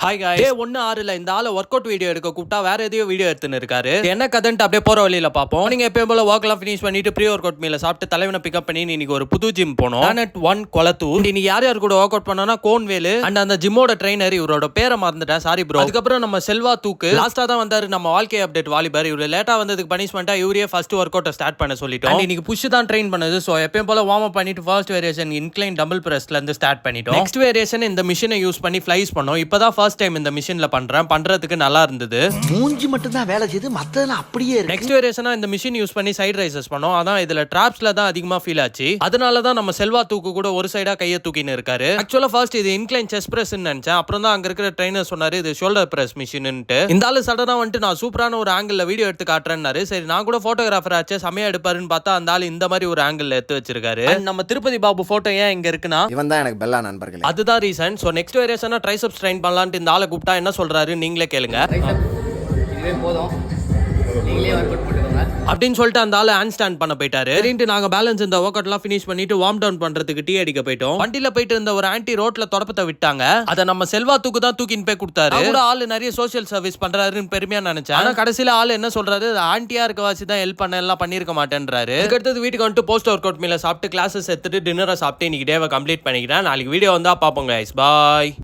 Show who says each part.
Speaker 1: Hi guys, டே 1/6ல இந்த ஆளை work out video எடுக்க கூப்பிட்டா வேற எதையோ வீடியோ எடுத்துன்னு இருக்காரு. என்ன கதைன்ட்டு அப்படியே போற வழியில பார்ப்போம். நீங்க எப்பயும் போல ஒர்க் எல்லாம் ஃபினிஷ் பண்ணிட்டு ப்ரீ ஒர்க் அவுட் மீல சாப்பிட்டு தலைவனை பிக்கப் பண்ணி இன்னைக்கு ஒரு புது ஜிம் போனோம். பிளானட் 1 கொளத்தூர். நீ யார் யார் கூட ஒர்க் அவுட் பண்ணோம்னா கோன்வேலு அண்ட் அந்த ஜிம்மோட ட்ரெயினர், இவரோட பேரை மறந்துட்டேன், சாரி ப்ரோ. அதுக்கப்புறம் நம்ம செல்வா தூக்கு லாஸ்டா தான் வந்தாரு. நம்ம வாழ்க்கை அப்டேட் வாலிபர். இவரு லேட்டா வந்ததுக்கு பனிஷ்மெண்டா இவரே ஃபர்ஸ்ட் ஒர்க் அவுட் ஸ்டார்ட் பண்ண சொல்லிட்டோம். இன்னைக்கு புஷ் தான் ட்ரெயின் பண்ணது. சோ எப்பயும் போல வார்ம் அப் பண்ணிட்டு ஃபர்ஸ்ட் வேரியேஷன் இன்க்ளைன் டம்பிள் பிரஸ்ல இருந்து ஸ்டார்ட் பண்ணிட்டோம். நெக்ஸ்ட் வேரியேஷன் இந்த மிஷினை யூஸ் பண்ணி ஃப்ளைஸ் பண்ணோம். இப்பதான் ஃபர்ஸ்ட் டைம் இந்த மிஷின்ல பண்றதுக்கு நல்லா இருந்தது.
Speaker 2: மூஞ்சி மட்டும் தான் வேலை செய்து, மத்ததெல்லாம் அப்படியே இருக்கு.
Speaker 1: நெக்ஸ்ட் வேரியேஷனா இந்த மிஷின் யூஸ் பண்ணி சைடு ரைசஸ் பண்ணோம். அதான் இதுல டிராப்ஸ்ல தான் அதிகமா ஃபீல் ஆச்சு. அதனால தான் நம்ம செல்வா தூக்கு கூட ஒரு சைடா கையை தூக்கின்னு இருக்காரு. ஆக்சுவலா ஃபர்ஸ்ட் இது இன்க்ளைன் செஸ்ட் பிரஸ் நினைச்சேன். அப்புறம் தான் அங்க இருக்கிற ட்ரெயினர் சொன்னாரு இது ஷோல்டர் பிரஸ் மிஷின்னுட்டு. இந்த ஆளு சடனா வந்துட்டு நான் சூப்பரான ஒரு ஆங்கிள் வீடியோ எடுத்து காட்டுறேன்னாரு. சரி நான் கூட போட்டோகிராஃபர் ஆச்சு, செமையா எடுப்பாருன்னு பார்த்தா அந்த ஆளு இந்த மாதிரி ஒரு ஆங்கிள் எடுத்து வச்சிருக்காரு. நம்ம திருப்பதி பாபு போட்டோ ஏன் இங்க இருக்குன்னா
Speaker 2: இவன் தான் எனக்கு பெல்லா நண்பர்களே.
Speaker 1: அதுதான் ரீசன். சோ நெக்ஸ்ட் வேரியேஷனா ட்ரைசெப்ஸ் ட்ரெயின் பண்ணலாம்னு இந்த ஆளை கூப்பிட்டா என்ன சொல்றாரு நீங்களே கேளுங்க.
Speaker 3: இதுவே போதும், நீங்களே ஒர்க் அவுட் போட்டுக்கோங்க
Speaker 1: அப்படின்னு சொல்லிட்டு அந்த ஆளை ஹேண்ட் ஸ்டாண்ட் பண்ண போயிட்டாரு. சரின்ட்டு நாங்க பேலன்ஸ் இந்த ஒர்க் அவுட்லாம் ஃபினிஷ் பண்ணிட்டு வார்ம் டவுன் பண்றதுக்கு டீ அடிக்க போயிட்டோம். வண்டியில போயிட்டு இருந்த ஒரு ஆன்டி ரோட்ல தொடப்பத்தை விட்டாங்க. அதை நம்ம செல்வா தூக்கு தான் தூக்கின்னு போய் கொடுத்தாரு. கூட ஆளு நிறைய சோசியல் சர்வீஸ் பண்றாருன்னு பெருமையா நினைச்சேன். ஆனா கடைசியில ஆளு என்ன சொல்றாரு, ஆன்டியா இருக்க வாசி தான் ஹெல்ப் பண்ண எல்லாம் பண்ணிருக்க மாட்டேன்றாரு. அதுக்கடுத்து வீட்டுக்கு வந்துட்டு போஸ்ட் ஒர்க் அவுட் மீல சாப்பிட்டு கிளாஸஸ் எடுத்துட்டு டின்னரை சாப்பிட்டு இன்னைக்கு டேவை கம்ப்ளீட் பண்ணிக்கிறேன். நாளைக்கு வீடியோ வந்தா பாப்போம் கைஸ். பாய்.